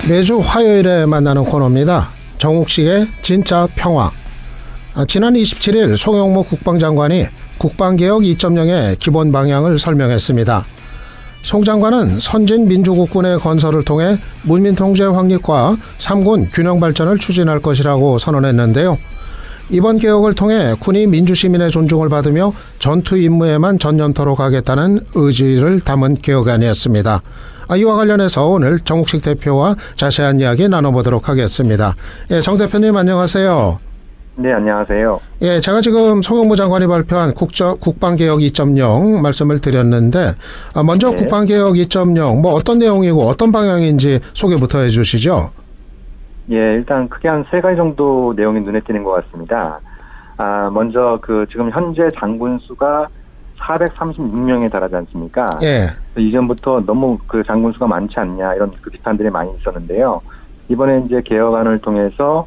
매주 화요일에 만나는 코너입니다. 정욱식의 진짜 평화. 지난 27일 송영무 국방장관이 국방개혁 2.0의 기본 방향을 설명했습니다. 송 장관은 선진 민주국군의 건설을 통해 문민통제 확립과 3군 균형 발전을 추진할 것이라고 선언했는데요. 이번 개혁을 통해 군이 민주시민의 존중을 받으며 전투 임무에만 전념토록 하겠다는 의지를 담은 개혁안이었습니다. 이와 관련해서 오늘 정욱식 대표와 자세한 이야기 나눠보도록 하겠습니다. 예, 정 대표님 안녕하세요. 네, 안녕하세요. 예, 제가 지금 송영무 장관이 발표한 국방개혁 2.0 말씀을 드렸는데 먼저 네. 국방개혁 2.0 어떤 내용이고 어떤 방향인지 소개부터 해주시죠. 예, 일단 크게 한 3가지 정도 내용이 눈에 띄는 것 같습니다. 먼저 지금 현재 장군 수가 436명에 달하지 않습니까? 예. 이전부터 너무 장군 수가 많지 않냐 이런 비판들이 많이 있었는데요. 이번에 이제 개혁안을 통해서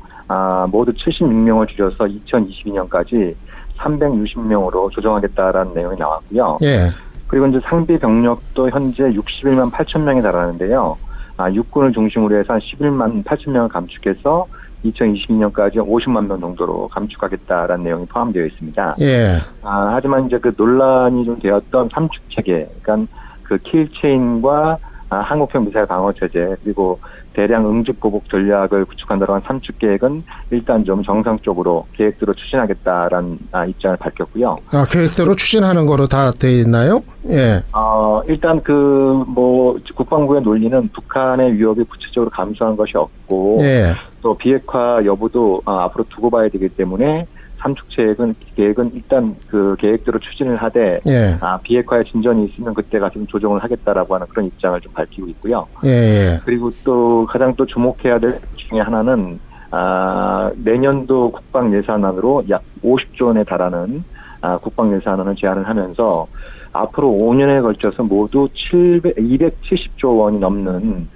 모두 76명을 줄여서 2022년까지 360명으로 조정하겠다라는 내용이 나왔고요. 예. 그리고 이제 상비 병력도 현재 61만 8천 명에 달하는데요. 육군을 중심으로 해서 한 11만 8천 명을 감축해서 2022년까지 50만 명 정도로 감축하겠다라는 내용이 포함되어 있습니다. 예. 하지만 이제 논란이 좀 되었던 삼축 체계, 그러니까 킬체인과 한국형 미사일 방어 체제 그리고 대량 응집 보복 전략을 구축한다고 한 삼축 계획은 일단 좀 정상적으로 계획대로 추진하겠다라는 입장을 밝혔고요. 계획대로 추진하는 거로 다 돼 있나요? 예. 일단 국방부의 논리는 북한의 위협이 구체적으로 감소한 것이 없고 예. 또 비핵화 여부도 앞으로 두고 봐야 되기 때문에 삼축 계획은 일단 계획대로 추진을 하되 예. 비핵화에 진전이 있으면 그때 가서 좀 조정을 하겠다라고 하는 그런 입장을 좀 밝히고 있고요. 예. 그리고 또 가장 또 주목해야 될 중에 하나는 내년도 국방 예산안으로 약 50조 원에 달하는 국방 예산안을 제안을 하면서 앞으로 5년에 걸쳐서 모두 270조 원이 넘는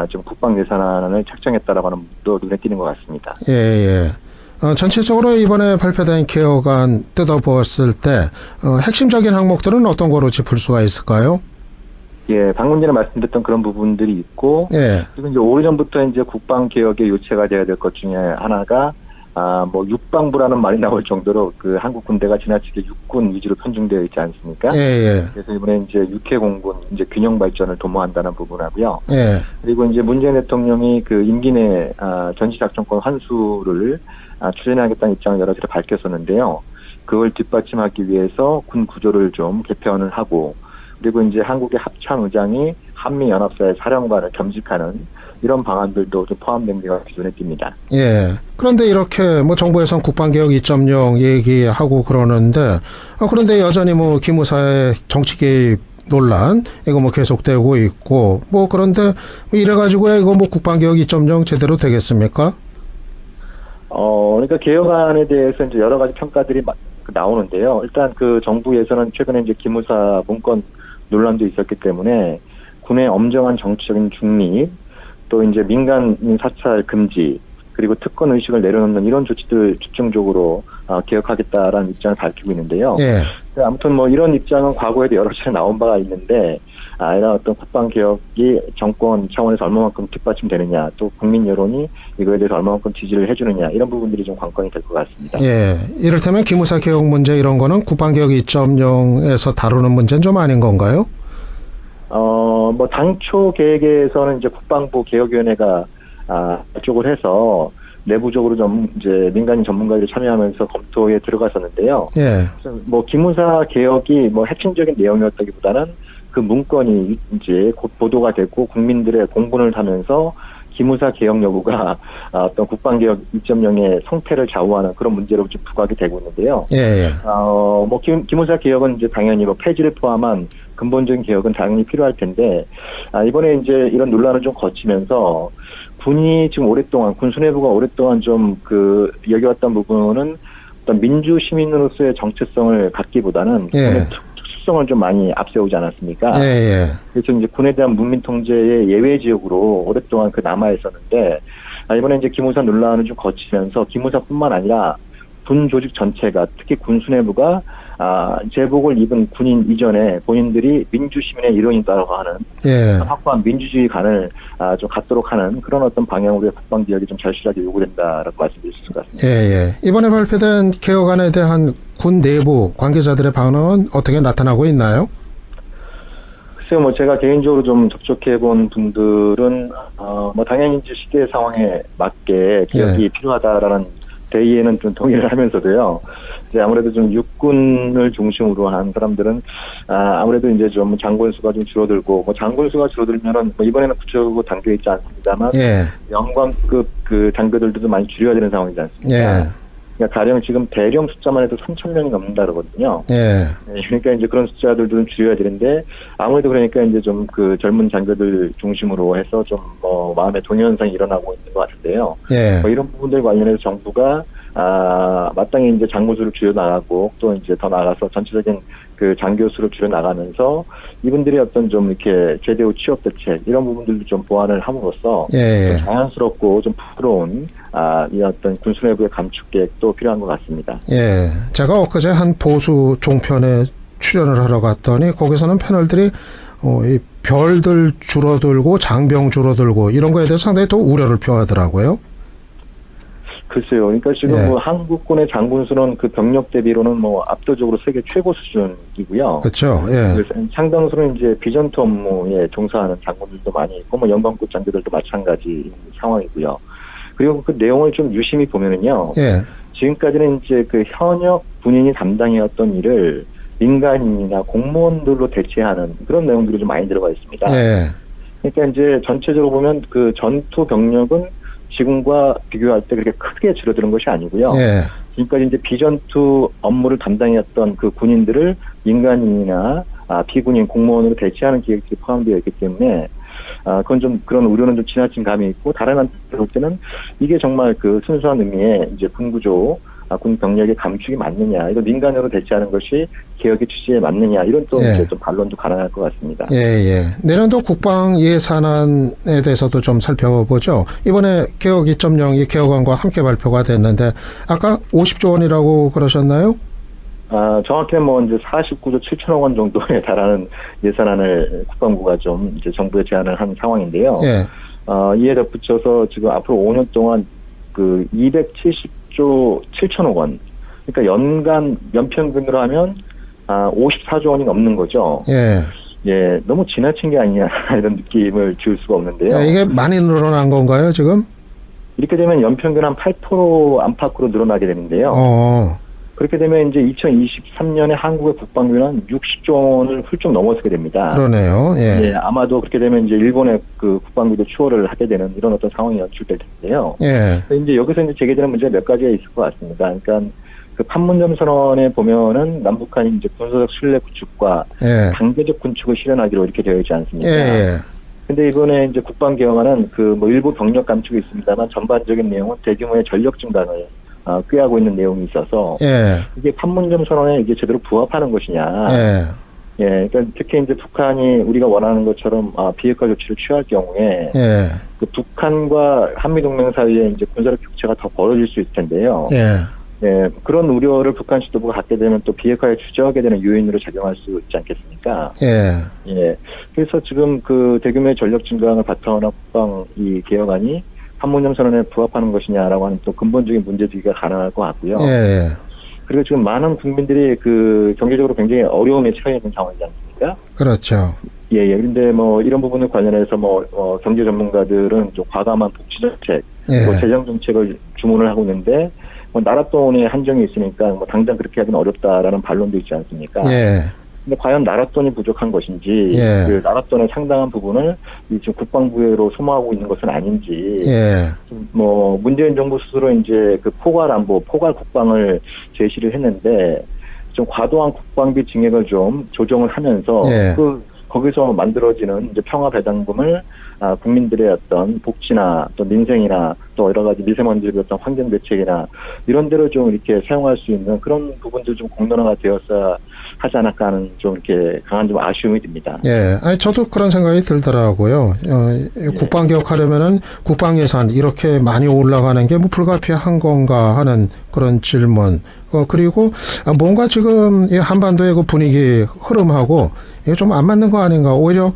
좀 국방 예산안을 책정했다라고 하는 것도 눈에 띄는 것 같습니다. 예. 전체적으로 이번에 발표된 개혁안 뜯어보았을 때 핵심적인 항목들은 어떤 거로 짚을 수가 있을까요? 예, 방금 전에 말씀드렸던 그런 부분들이 있고, 예. 그리고 이제 오래전부터 이제 국방 개혁의 요체가 돼야 될 것 중에 하나가 육방부라는 말이 나올 정도로 한국 군대가 지나치게 육군 위주로 편중되어 있지 않습니까? 예. 그래서 이번에 이제 육해공군 이제 균형 발전을 도모한다는 부분하고요. 예. 그리고 이제 문재인 대통령이 임기 내 전시작전권 환수를 추진하겠다는 입장을 여러 차례 밝혔었는데요. 그걸 뒷받침하기 위해서 군 구조를 좀 개편을 하고, 그리고 이제 한국의 합참의장이 한미연합사의 사령관을 겸직하는 이런 방안들도 좀 포함된 게 눈에 띕니다. 예. 그런데 이렇게 정부에선 국방개혁 2.0 얘기하고 그러는데, 그런데 여전히 기무사의 정치 개입 논란, 이거 계속되고 있고, 그런데 이래가지고 이거 국방개혁 2.0 제대로 되겠습니까? 그러니까 개혁안에 대해서 이제 여러 가지 평가들이 나오는데요. 일단 정부에서는 최근에 이제 기무사 문건 논란도 있었기 때문에 군의 엄정한 정치적인 중립, 또 이제 민간인 사찰 금지, 그리고 특권 의식을 내려놓는 이런 조치들 집중적으로 개혁하겠다라는 입장을 밝히고 있는데요. 예. 아무튼 이런 입장은 과거에도 여러 차례 나온 바가 있는데 이런 어떤 국방 개혁이 정권 차원에서 얼마만큼 뒷받침되느냐, 또 국민 여론이 이거에 대해서 얼마만큼 지지를 해주느냐 이런 부분들이 좀 관건이 될 것 같습니다. 예. 이를테면 기무사 개혁 문제 이런 거는 국방개혁 2.0에서 다루는 문제는 좀 아닌 건가요? 당초 계획에서는 이제 국방부 개혁위원회가 이쪽을 해서 내부적으로 좀 이제 민간인 전문가들이 참여하면서 검토에 들어갔었는데요. 예. 기무사 개혁이 핵심적인 내용이었다기보다는 그 문건이 이제 곧 보도가 되고 국민들의 공분을 하면서 기무사 개혁 여부가 어떤 국방개혁 2.0의 성패를 좌우하는 그런 문제로 좀 부각이 되고 있는데요. 예. 기무사 개혁은 이제 당연히 폐지를 포함한 근본적인 개혁은 당연히 필요할 텐데, 이번에 이제 이런 논란을 좀 거치면서 군이 지금 오랫동안, 군 수뇌부가 오랫동안 좀 여겨왔던 부분은 어떤 민주 시민으로서의 정체성을 갖기보다는 예. 특수성을 좀 많이 앞세우지 않았습니까? 예. 그래서 이제 군에 대한 문민 통제의 예외 지역으로 오랫동안 남아 있었는데, 이번에 이제 기무사 논란을 좀 거치면서 기무사뿐만 아니라 군 조직 전체가, 특히 군 수뇌부가 제복을 입은 군인 이전에 본인들이 민주시민의 일원이다라고 하는 예. 확고한 민주주의 관을 좀 갖도록 하는 그런 어떤 방향으로 국방개혁이 좀 절실하게 요구된다라고 말씀드릴 수 있을 것 같습니다. 예. 이번에 발표된 개혁안에 대한 군 내부 관계자들의 반응은 어떻게 나타나고 있나요? 글쎄요, 뭐 제가 개인적으로 좀 접촉해 본 분들은 뭐 당연히 이제 시대 상황에 맞게 개혁이 필요하다라는 대의에는 좀 동의를 하면서도요. 이제 아무래도 좀 육군을 중심으로 한 사람들은 아무래도 이제 좀 장군 수가 좀 줄어들고 뭐 장군 수가 줄어들면은 뭐 이번에는 구체적으로 담겨 있지 않습니다만 영관급 그 장교들도 많이 줄여야 되는 상황이지 않습니까? 그러니까 가령 지금 대령 숫자만 해도 3,000명이 넘는다 그러거든요. 그러니까 이제 그런 숫자들도 좀 줄여야 되는데 아무래도 그러니까 이제 좀 그 젊은 장교들 중심으로 해서 좀 뭐 마음의 동요현상이 일어나고 있는 것 같은데요. 뭐 이런 부분들 관련해서 정부가 마땅히 이제 장군수를 줄여 나가고 또 이제 더 나아가서 전체적인 그 장교수를 줄여 나가면서 이분들이 어떤 좀 이렇게 제대로 취업 대책 이런 부분들도 좀 보완을 함으로써 좀 자연스럽고 좀 부드러운 이 어떤 군수 내부의 감축 계획도 필요한 것 같습니다. 제가 엊그제 한 보수 종편에 출연을 하러 갔더니 거기서는 패널들이 이 별들 줄어들고 장병 줄어들고 이런 거에 대해서 상당히 또 우려를 표하더라고요. 글쎄요. 그러니까 지금 뭐 한국군의 장군수는 그 병력 대비로는 뭐 압도적으로 세계 최고 수준이고요. 그렇죠. 상당수는 이제 비전투 업무에 종사하는 장군들도 많이 있고 뭐 연방급 장교들도 마찬가지 상황이고요. 그리고 그 내용을 좀 유심히 보면은요. 지금까지는 이제 그 현역 군인이 담당해왔던 일을 민간인이나 공무원들로 대체하는 그런 내용들이 좀 많이 들어가 있습니다. 그러니까 이제 전체적으로 보면 그 전투 병력은 지금과 비교할 때 그렇게 크게 줄어드는 것이 아니고요. 지금까지 이제 비전투 업무를 담당했던 그 군인들을 민간인이나 비군인 공무원으로 대체하는 계획들이 포함되어 있기 때문에 그건 좀 그런 우려는 좀 지나친 감이 있고 다른 한편 볼 때는 이게 정말 그 순수한 의미의 이제 군구조 군 병력의 감축이 맞느냐, 이거 민간으로 대체하는 것이 개혁의 취지에 맞느냐, 이런 또 이제 좀 반론도 가능할 것 같습니다. 내년도 국방 예산안에 대해서도 좀 살펴보죠. 이번에 개혁 2.0이 개혁안과 함께 발표가 됐는데 아까 50조 원이라고 그러셨나요? 정확히는 뭐 이제 49조 7천억 원 정도에 달하는 예산안을 국방부가 좀 이제 정부에 제안을 한 상황인데요. 이에 덧붙여서 지금 앞으로 5년 동안 그 270조 7천억 원. 그러니까 연간 연평균으로 하면 54조 원이 넘는 거죠. 너무 지나친 게 아니냐 이런 느낌을 줄 수가 없는데요. 이게 많이 늘어난 건가요, 지금? 이렇게 되면 연평균 한 8% 안팎으로 늘어나게 되는데요. 그렇게 되면 이제 2023년에 한국의 국방비는 60조 원을 훌쩍 넘어서게 됩니다. 그러네요. 아마도 그렇게 되면 이제 일본의 그 국방비도 추월을 하게 되는 이런 어떤 상황이 연출될 텐데요. 이제 여기서 이제 제기되는 문제가 몇 가지가 있을 것 같습니다. 그러니까 그 판문점 선언에 보면은 남북한이 이제 군사적 신뢰 구축과 단계적 군축을 실현하기로 이렇게 되어 있지 않습니까? 근데 이번에 이제 국방개혁안은 그 뭐 일부 병력 감축이 있습니다만 전반적인 내용은 대규모의 전력 증강을 꾀하고 있는 내용이 있어서 이게 판문점 선언에 이게 제대로 부합하는 것이냐. 그러니까 특히 이제 북한이 우리가 원하는 것처럼 비핵화 조치를 취할 경우에 그 북한과 한미 동맹 사이에 이제 군사력 격차가 더 벌어질 수 있을 텐데요. 그런 우려를 북한 지도부가 갖게 되면 또 비핵화에 주저하게 되는 요인으로 작용할 수 있지 않겠습니까? 그래서 지금 그 대규모의 전력 증강을 바탕으로 국방 이 개혁안이 판문점 선언에 부합하는 것이냐라고 하는 또 근본적인 문제제기가 가능할 것 같고요. 그리고 지금 많은 국민들이 그 경제적으로 굉장히 어려움에 처해 있는 상황이지 않습니까? 그렇죠. 그런데 뭐 이런 부분을 관련해서 경제 전문가들은 좀 과감한 복지 정책, 또 재정 정책을 주문을 하고 있는데 나라 돈에 한정이 있으니까 당장 그렇게 하기는 어렵다라는 반론도 있지 않습니까? 근데 과연 나라 돈이 부족한 것인지, 그 나라 돈의 상당한 부분을 지금 국방부로 소모하고 있는 것은 아닌지, 뭐 문재인 정부 스스로 이제 그 포괄 안보, 포괄 국방을 제시를 했는데 좀 과도한 국방비 증액을 좀 조정을 하면서 그 거기서 만들어지는 이제 평화 배당금을 국민들의 어떤 복지나 또 민생이나 또 여러 가지 미세먼지 어떤 환경 대책이나 이런 데로 좀 이렇게 사용할 수 있는 그런 부분들 좀 공론화가 되었어야 하지 않을까 하는 좀 이렇게 강한 좀 아쉬움이 듭니다. 예, 아니 저도 그런 생각이 들더라고요. 국방 개혁하려면은 국방 예산 이렇게 많이 올라가는 게 뭐 불가피한 건가 하는 그런 질문. 그리고 뭔가 지금 이 한반도의 그 분위기 흐름하고 이게 좀 안 맞는 거 아닌가. 오히려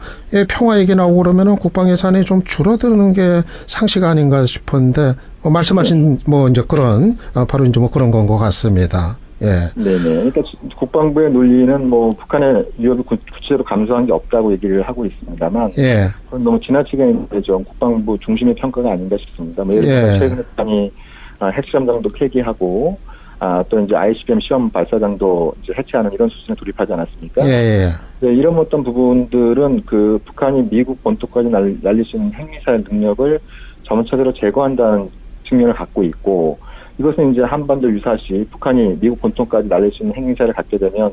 평화 얘기 나오고 그러면은 국방 예산이 좀 줄어드는 게 상식 아닌가 싶은데 말씀하신 뭐 이제 그런 바로 이제 뭐 그런 건 것 같습니다. 예. 네네. 그러니까 국방부의 논리는 뭐 북한의 위협을 구체적으로 감수한 게 없다고 얘기를 하고 있습니다만, 예. 그건 너무 지나치게 좀 국방부 중심의 평가가 아닌가 싶습니다. 뭐 예를 들어 최근에 북한이 핵실험장도 폐기하고, 또 이제 ICBM 시험 발사장도 이제 해체하는 이런 수준에 돌입하지 않았습니까? 예. 네, 이런 어떤 부분들은 그 북한이 미국 본토까지 날릴 수 있는 핵미사일 능력을 점차적으로 제거한다는 측면을 갖고 있고. 이것은 이제 한반도 유사시 북한이 미국 본토까지 날릴 수 있는 핵미사일을 갖게 되면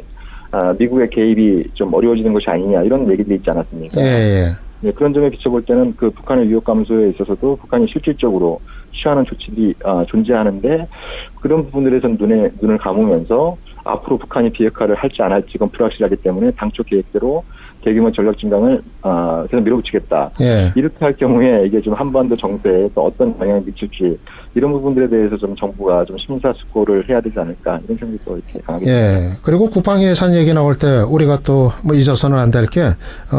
미국의 개입이 좀 어려워지는 것이 아니냐 이런 얘기들이 있지 않았습니까? 예. 네, 그런 점에 비춰볼 때는 그 북한의 위협 감소에 있어서도 북한이 실질적으로 취하는 조치들이 존재하는데 그런 부분들에서 눈을 감으면서 앞으로 북한이 비핵화를 할지 안 할지 건 불확실하기 때문에 당초 계획대로 대규모 전력 증강을 계속 밀어붙이겠다. 예. 이렇게 할 경우에 이게 좀 한반도 정세에 또 어떤 영향을 미칠지 이런 부분들에 대해서 좀 정부가 좀 심사숙고를 해야 되지 않을까 이런 생각이 또 이렇게 강하게 듭니다. 예. 그리고 국방 예산 얘기 나올 때 우리가 또 뭐 잊어서는 안 될 게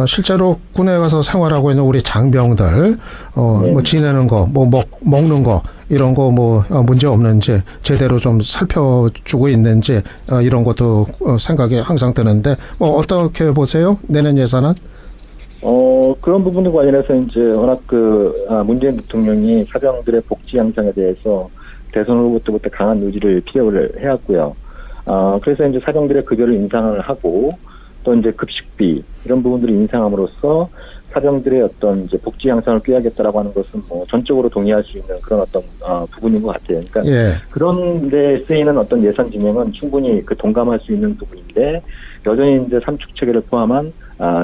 실제로 군에 가서 생활하고 있는 우리 장병들 네. 뭐 지내는 거, 뭐 먹는 거 이런 거 뭐 문제 없는지 제대로 좀 살펴주고 있는지 이런 것도 생각이 항상 드는데 뭐 어떻게 보세요? 내년 예산은? 그런 부분과 관련해서 이제 워낙 문재인 대통령이 사병들의 복지 양상에 대해서 대선 후보 때부터 강한 의지를 피력을 해왔고요. 그래서 이제 사병들의 급여를 인상을 하고 또 이제 급식비 이런 부분들을 인상함으로써 사병들의 어떤 이제 복지 향상을 꾀하겠다라고 하는 것은 뭐 전적으로 동의할 수 있는 그런 어떤 부분인 것 같아요. 그러니까 예. 그런 데 쓰이는 어떤 예산 진행은 충분히 동감할 수 있는 부분인데 여전히 이제 삼축 체계를 포함한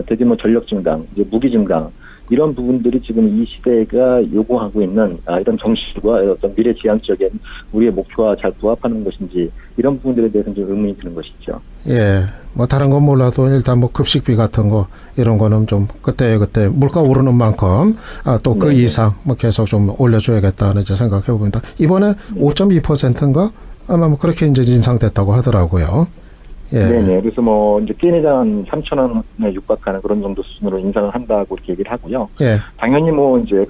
대규모 전력 증강, 이제 무기 증강 이런 부분들이 지금 이 시대가 요구하고 있는 이런 정신과 어떤 미래 지향적인 우리의 목표와 잘 부합하는 것인지 이런 부분들에 대해서는 좀 의문이 드는 것이죠. 예. 뭐 다른 건 몰라도 일단 뭐 급식비 같은 거 이런 거는 좀 그때 물가 오르는 만큼 또 그 이상 뭐 계속 좀 올려줘야겠다는 이제 생각해 봅니다. 이번에 5.2%인가 아마 뭐 그렇게 이제 인상됐다고 하더라고요. 예. 네네. 그래서 뭐 이제 끼니당 한 3,000원에 육박하는 그런 정도 수준으로 인상을 한다고 이렇게 얘기를 하고요. 예. 당연히 뭐 이제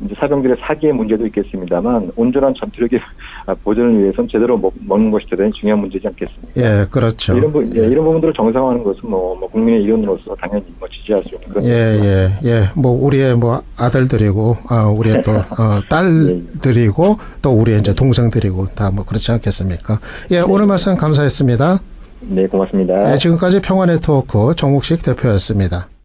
이제 사병들의 사기의 문제도 있겠습니다만 온전한 전투력의 보존을 위해서는 제대로 먹는 것이 대단히 중요한 문제지 않겠습니까? 예, 그렇죠. 이런 부분들을 정상화하는 것은 뭐 국민의 일원으로서 당연히 뭐 지지할 수 있는 그런. 예. 뭐 우리의 뭐 아들들이고 우리의 또 딸들이고 또 우리의 이제 동생들이고 다 뭐 그렇지 않겠습니까? 예, 오늘 말씀 감사했습니다. 네, 고맙습니다. 예, 지금까지 평화네트워크 정욱식 대표였습니다.